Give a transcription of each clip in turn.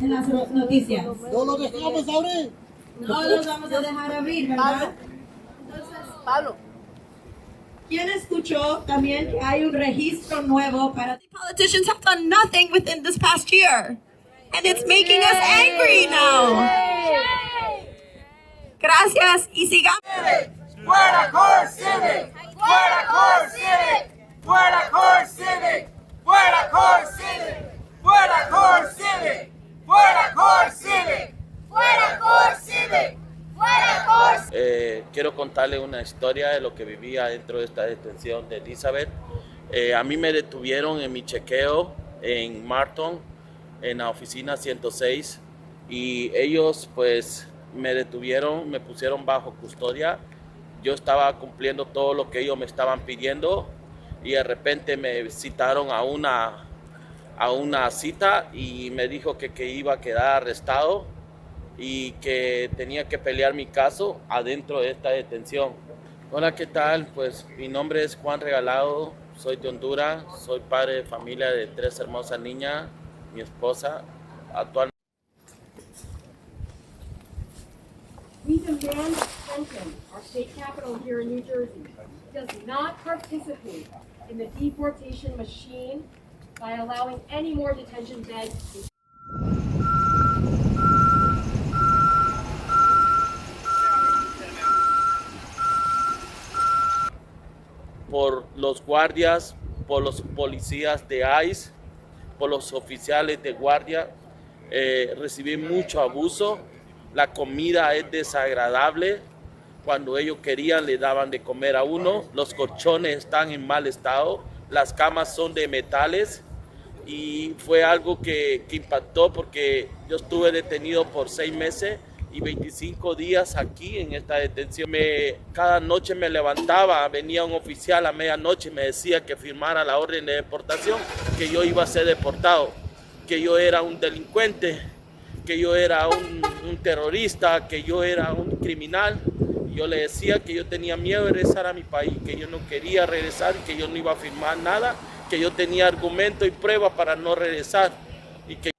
en las noticias. No lo dejamos abrir. No los vamos a dejar abrir, ¿verdad? Pablo. ¿Quién escuchó también que hay un registro nuevo para... The politicians have done nothing within this past year. And it's making us angry now. Gracias y sigamos. Fuera Core Civic! Fuera Core Civic! Fuera Core Civic! Fuera Core Civic! Fuera Core Civic! Fuera Core Civic! Fuera Core Civic! Fuera Core. Quiero contarle una historia de lo que vivía dentro de esta detención de Elizabeth. A mí me detuvieron en mi chequeo en Marton, en la oficina 106, y ellos pues me detuvieron, me pusieron bajo custodia. Yo estaba cumpliendo todo lo que ellos me estaban pidiendo y de repente me citaron a una cita y me dijo que iba a quedar arrestado y que tenía que pelear mi caso adentro de esta detención. Hola, ¿qué tal? Pues mi nombre es Juan Regalado, soy de Honduras, soy padre de familia de 3 hermosas niñas, mi esposa actualmente. We demand Trenton, our state capital here in New Jersey, does not participate in the deportation machine by allowing any more detention beds. Por los guardias, por los policías de ICE, por los oficiales de guardia, recibí mucho abuso. La comida es desagradable. Cuando ellos querían le daban de comer a uno. Los colchones están en mal estado. Las camas son de metales. Y fue algo que impactó porque yo estuve detenido por 6 meses y 25 días aquí en esta detención. Cada noche me levantaba, venía un oficial a medianoche y me decía que firmara la orden de deportación, que yo iba a ser deportado, que yo era un delincuente, que yo era un terrorista, que yo era un criminal. Yo le decía que yo tenía miedo de regresar a mi país, que yo no quería regresar, que yo no iba a firmar nada, que yo tenía argumento y prueba para no regresar. Y que...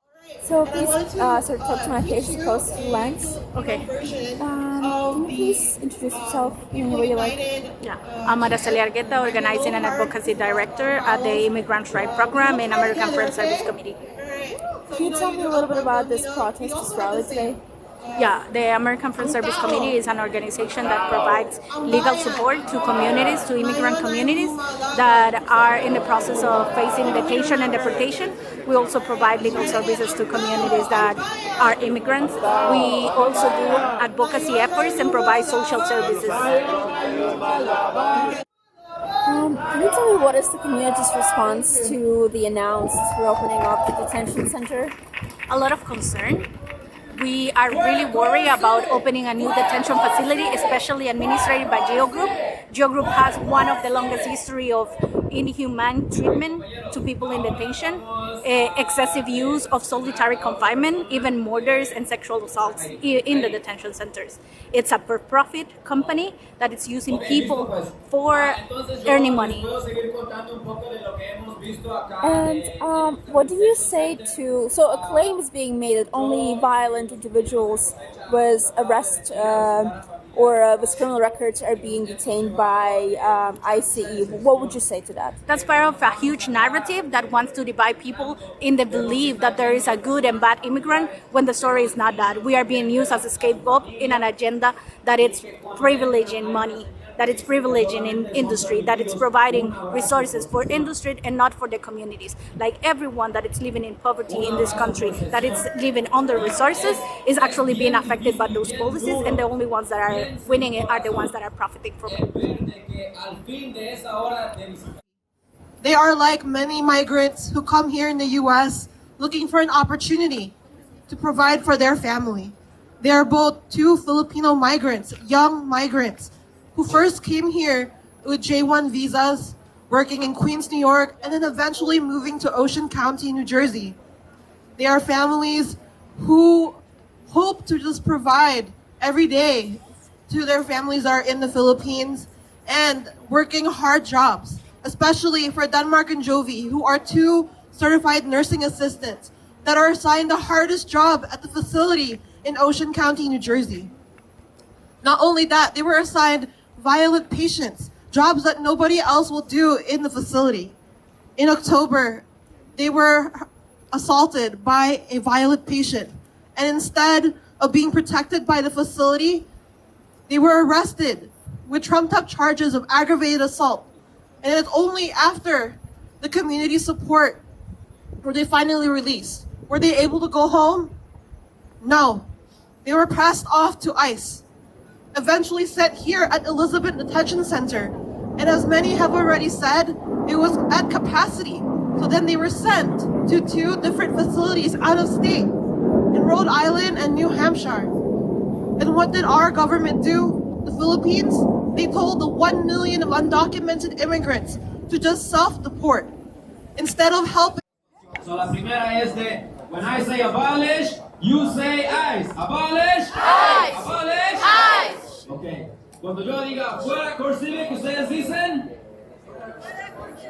So please sort of talk to my face as close to the lens. Okay. Can you please introduce yourself in a way you like? Yeah. I'm Araceli Argueta, Organizing and Advocacy Director at the Immigrant Rights Program in American Friends Service Committee. Can you tell me a little bit about this protest, this rally today? Yeah, the American Friends Service Committee is an organization that provides legal support to communities, to immigrant communities that are in the process of facing detention and deportation. We also provide legal services to communities that are immigrants. We also do advocacy efforts and provide social services. Can you tell me what is the community's response to the announced reopening of the detention center? A lot of concern. We are really worried about opening a new detention facility, especially administered by Geo Group. Geo Group has one of the longest history of inhumane treatment to people in detention, excessive use of solitary confinement, even murders and sexual assaults in the detention centers. It's a for-profit company that is using people for earning money. And what do you say to, so a claim is being made that only violent individuals with arrest or with criminal records are being detained by ICE. What would you say to that? That's part of a huge narrative that wants to divide people in the belief that there is a good and bad immigrant when the story is not that. We are being used as a scapegoat in an agenda that it's privileging money, that it's privileging in industry, that it's providing resources for industry and not for the communities. Like everyone that is living in poverty in this country, that is living under resources, is actually being affected by those policies, and the only ones that are winning it are the ones that are profiting from it. They are like many migrants who come here in the U.S. looking for an opportunity to provide for their family. They are both 2 Filipino migrants, young migrants, who first came here with J-1 visas, working in Queens, New York, and then eventually moving to Ocean County, New Jersey. They are families who hope to just provide every day to their families that are in the Philippines and working hard jobs, especially for Denmark and Jovi, who are 2 certified nursing assistants that are assigned the hardest job at the facility in Ocean County, New Jersey. Not only that, they were assigned violent patients, jobs that nobody else will do in the facility. In October, they were assaulted by a violent patient, and instead of being protected by the facility, they were arrested with trumped-up charges of aggravated assault. And it's only after the community support were they finally released. Were they able to go home? No. They were passed off to ICE, eventually sent here at Elizabeth Detention Center. And as many have already said, it was at capacity. So then they were sent to 2 different facilities out of state, in Rhode Island and New Hampshire. And what did our government do? The Philippines? They told the 1 million of undocumented immigrants to just self-deport instead of helping. So la primera es de, when I say abolish, you say ICE. Abolish. ICE. Abolish. ICE. Okay. Cuando yo diga fuera CoreCivic, ustedes dicen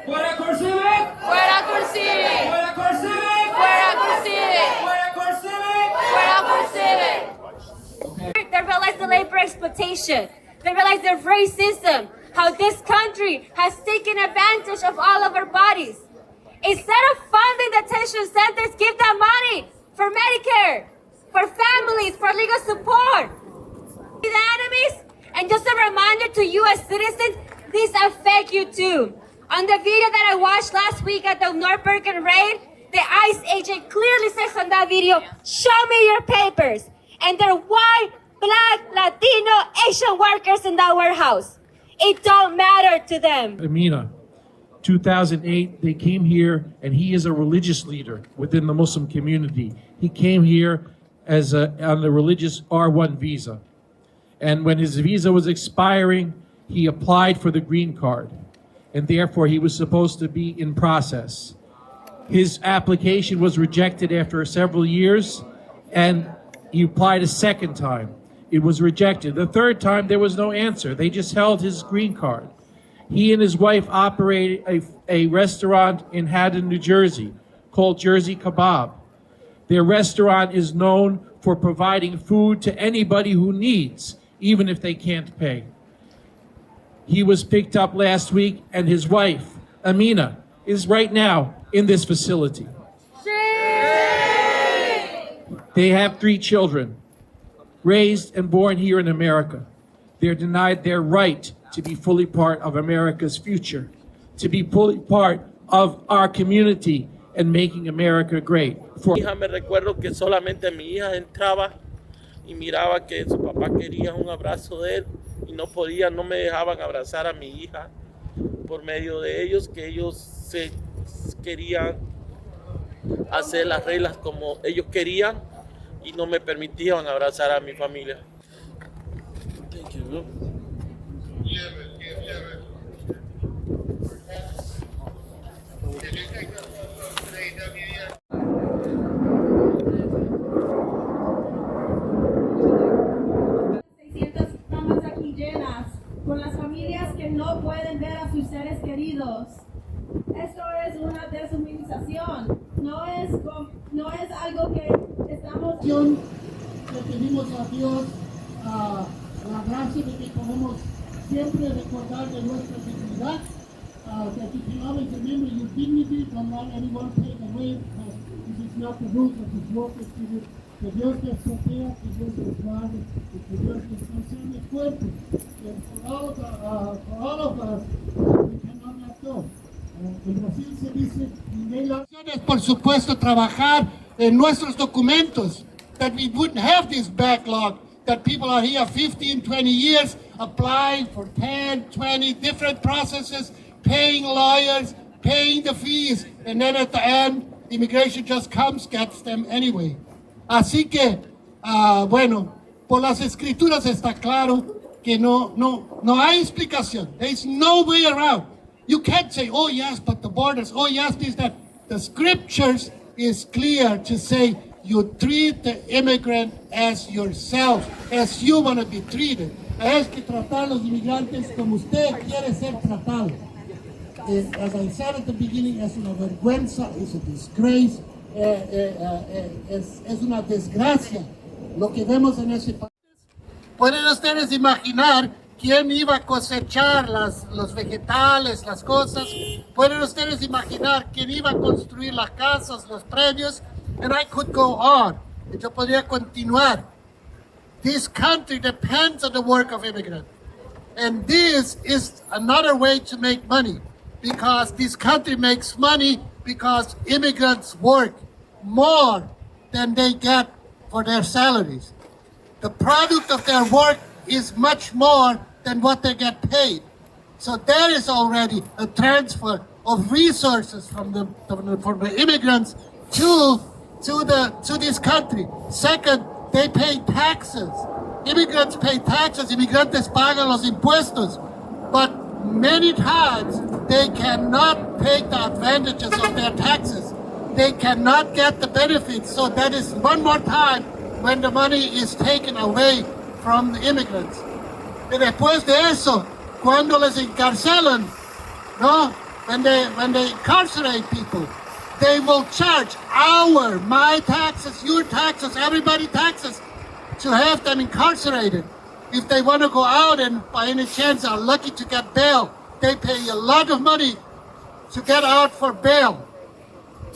fuera CoreCivic. Fuera CoreCivic. Fuera CoreCivic. Fuera CoreCivic. Fuera CoreCivic. Fuera CoreCivic. Okay. They realize the labor exploitation. They realize the racism. How this country has taken advantage of all of our bodies. Instead of funding detention centers, give them money for Medicare, for families, for legal support. The enemies, and just a reminder to U.S. citizens, these affect you too. On the video that I watched last week at the North Bergen raid, the ICE agent clearly says on that video, show me your papers. And they're white, Black, Latino, Asian workers in that warehouse. It don't matter to them. Amina, 2008, they came here, and he is a religious leader within the Muslim community. He came here as on the religious R1 visa. And when his visa was expiring, he applied for the green card. And therefore, he was supposed to be in process. His application was rejected after several years, and he applied a second time. It was rejected. The third time, there was no answer. They just held his green card. He and his wife operated a restaurant in Haddon, New Jersey, called Jersey Kebab. Their restaurant is known for providing food to anybody who needs, even if they can't pay. He was picked up last week, and his wife, Amina, is right now in this facility. They have 3 children, raised and born here in America. They're denied their right to be fully part of America's future, to be fully part of our community and making America great. Mi hija, me recuerdo que solamente mi hija entraba y miraba que su papá quería un abrazo de él y no podía, no me dejaban abrazar a mi hija por medio de ellos, que ellos se querían hacer las reglas como ellos querían y no me permitían abrazar a mi familia. Thank you. Camas aquí llenas, con las familias que no pueden ver a sus seres queridos. Esto es una deshumanización, no es algo que estamos... Le pedimos a Dios la gracia de que podemos siempre recordar de nuestra dignidad, that if you always remember your dignity, don't let anyone take away, because this is not the rules of this work. Que Dios les protege, que Dios les guarde, que Dios les concede fuerte. For all of us, we cannot let go. En Brasil se dice, por supuesto, trabajar en nuestros documentos, that we wouldn't have this backlog, that people are here 15, 20 years, applying for 10, 20 different processes, paying lawyers, paying the fees, and then at the end, immigration just comes, gets them anyway. Así que, bueno, por las escrituras está claro que no hay explicación. There's no way around. You can't say, oh yes, but the borders, oh yes, this, that. The scriptures is clear to say you treat the immigrant as yourself, as you want to be treated. Es que tratar a los inmigrantes como usted quiere ser tratado. As I said at the beginning, es una vergüenza, it's a disgrace. es una desgracia lo que vemos en ese país. ¿Pueden ustedes imaginar quién iba a cosechar los vegetales, las cosas? ¿Pueden ustedes imaginar quién iba a construir las casas, los predios? And I could go on. Yo podría continuar. This country depends on the work of immigrants. And this is another way to make money, because this country makes money because immigrants work more than they get for their salaries. The product of their work is much more than what they get paid. So there is already a transfer of resources from the immigrants to this country. Second, they pay taxes. Immigrants pay taxes. Inmigrantes pagan los impuestos. But many times they cannot take the advantages of their taxes. They cannot get the benefits. So that is one more time when the money is taken away from the immigrants. Y después de eso, cuando les encarcelan, no, when they incarcerate people, they will charge my taxes, your taxes, everybody's taxes to have them incarcerated. If they want to go out and by any chance are lucky to get bail, they pay a lot of money to get out for bail.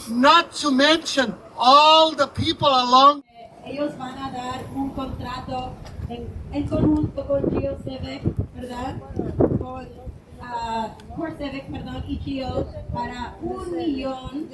Not to mention all the people along. Ellos van a dar un contrato en conjunto con Geo Civic, ¿verdad? Con Core Civic, perdón, y Geo para 1 millón.